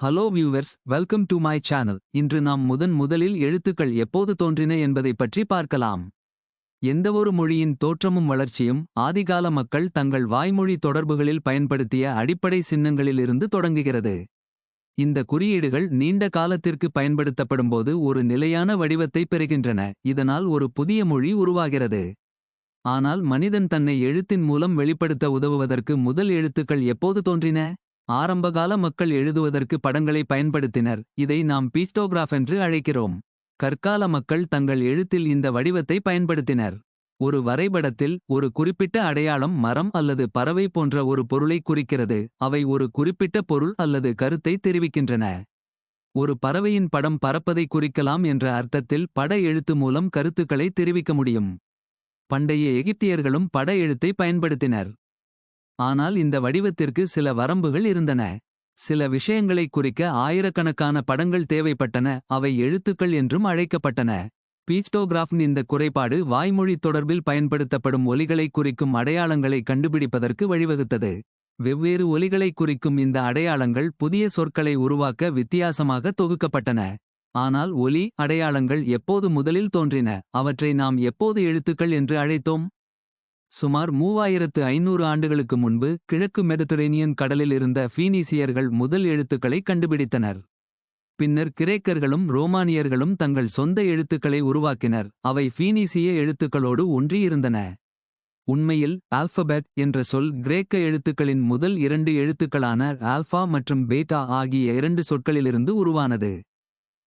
Hello viewers, welcome to my channel. இன்று நாம் முதலில் எழுத்துக்கள் எப்போது தோன்றின என்பதைப் பற்றி பார்க்கலாம். எந்தவொரு மொழியின் தோற்றமும் வளர்ச்சியும் ஆதிகால மக்கள் தங்கள் வாய்மொழி தொடர்புகளில் பயன்படுத்திய அடிப்படை சின்னங்களிலிருந்து தொடங்குகிறது. இந்த குறியீடுகள் நீண்ட காலத்திற்கு பயன்படுத்தப்படும்போது ஒரு நிலையான வடிவத்தை பெறுகின்றன, இதனால் ஒரு புதிய மொழி உருவாகிறது. ஆனால் மனிதன் தன்னை எழுத்தின் மூலம் வெளிப்படுத்த உதவுவதற்கு முதல் எழுத்துக்கள் எப்போது தோன்றின? ஆரம்பகால மக்கள் எழுதுவதற்கு படங்களை பயன்படுத்தினர், இதை நாம் பீக்டோகிராஃப் என்று அழைக்கிறோம். கற்கால மக்கள் தங்கள் எழுத்தில் இந்த வடிவத்தை பயன்படுத்தினர். ஒரு வரைபடத்தில் ஒரு குறிப்பிட்ட அடையாளம் மரம் அல்லது பறவை போன்ற ஒரு பொருளை குறிக்கிறது, அவை ஒரு குறிப்பிட்ட பொருள் அல்லது கருத்தை தெரிவிக்கின்றன. ஒரு பறவையின் படம் பறப்பதை குறிக்கலாம் என்ற அர்த்தத்தில் பட எழுத்து மூலம் கருத்துக்களை தெரிவிக்க முடியும். பண்டைய எகிப்தியர்களும் பட எழுத்தை பயன்படுத்தினர். ஆனால் இந்த வடிவத்திற்கு சில வரம்புகள் இருந்தன. சில விஷயங்களை குறிக்க ஆயிரக்கணக்கான படங்கள் தேவைப்பட்டன, அவை எழுத்துக்கள் என்றும் அழைக்கப்பட்டன. பீக்டோகிராஃபின் இந்த குறைபாடு வாய்மொழி தொடர்பில் பயன்படுத்தப்படும் ஒலிகளை குறிக்கும் அடையாளங்களை கண்டுபிடிப்பதற்கு வழிவகுத்தது. வெவ்வேறு ஒலிகளை குறிக்கும் இந்த அடையாளங்கள் புதிய சொற்களை உருவாக்க வித்தியாசமாக தொகுக்கப்பட்டன. ஆனால் ஒலி அடையாளங்கள் எப்போது முதலில் தோன்றின, அவற்றை நாம் எப்போது எழுத்துக்கள் என்று அழைத்தோம்? சுமார் 3500 ஆண்டுகளுக்கு முன்பு கிழக்கு மெடிட்டரேனியன் கடலில் இருந்த ஃபீனீசியர்கள் முதல் எழுத்துக்களை கண்டுபிடித்தனர். பின்னர் கிரேக்கர்களும் ரோமானியர்களும் தங்கள் சொந்த எழுத்துக்களை உருவாக்கினர், அவை ஃபீனீசிய எழுத்துக்களோடு ஒன்றியிருந்தன. உண்மையில் ஆல்பபெட் என்ற சொல் கிரேக்க எழுத்துக்களின் முதல் 2 எழுத்துக்களான ஆல்ஃபா மற்றும் பேட்டா ஆகிய 2 சொற்களிலிருந்து உருவானது.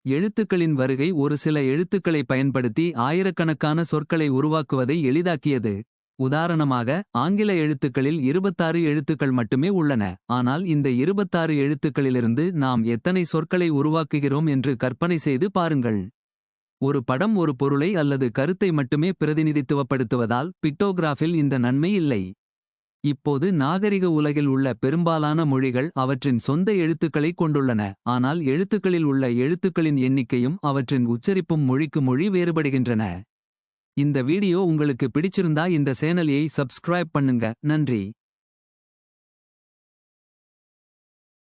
எழுத்துக்களின் வருகை ஒரு சில எழுத்துக்களை பயன்படுத்தி ஆயிரக்கணக்கான சொற்களை உருவாக்குவதை எளிதாக்கியது. உதாரணமாக, ஆங்கில எழுத்துக்களில் 26 எழுத்துக்கள் மட்டுமே உள்ளன, ஆனால் இந்த 26 எழுத்துக்களிலிருந்து நாம் எத்தனை சொற்களை உருவாக்குகிறோம் என்று கற்பனை செய்து பாருங்கள். ஒரு படம் ஒரு பொருளை அல்லது கருத்தை மட்டுமே பிரதிநிதித்துவப்படுத்துவதால் பிக்டோகிராஃபில் இந்த நன்மை இல்லை. இப்போது நாகரிக உலகில் உள்ள பெரும்பாலான மொழிகள் அவற்றின் சொந்த எழுத்துக்களை கொண்டுள்ளன, ஆனால் எழுத்துக்களில் உள்ள எழுத்துக்களின் எண்ணிக்கையும் அவற்றின் உச்சரிப்பும் மொழிக்கு மொழி வேறுபடுகின்றன. இந்த வீடியோ உங்களுக்கு பிடிச்சிருந்தா இந்த சேனலை சப்ஸ்கிரைப் பண்ணுங்க. நன்றி.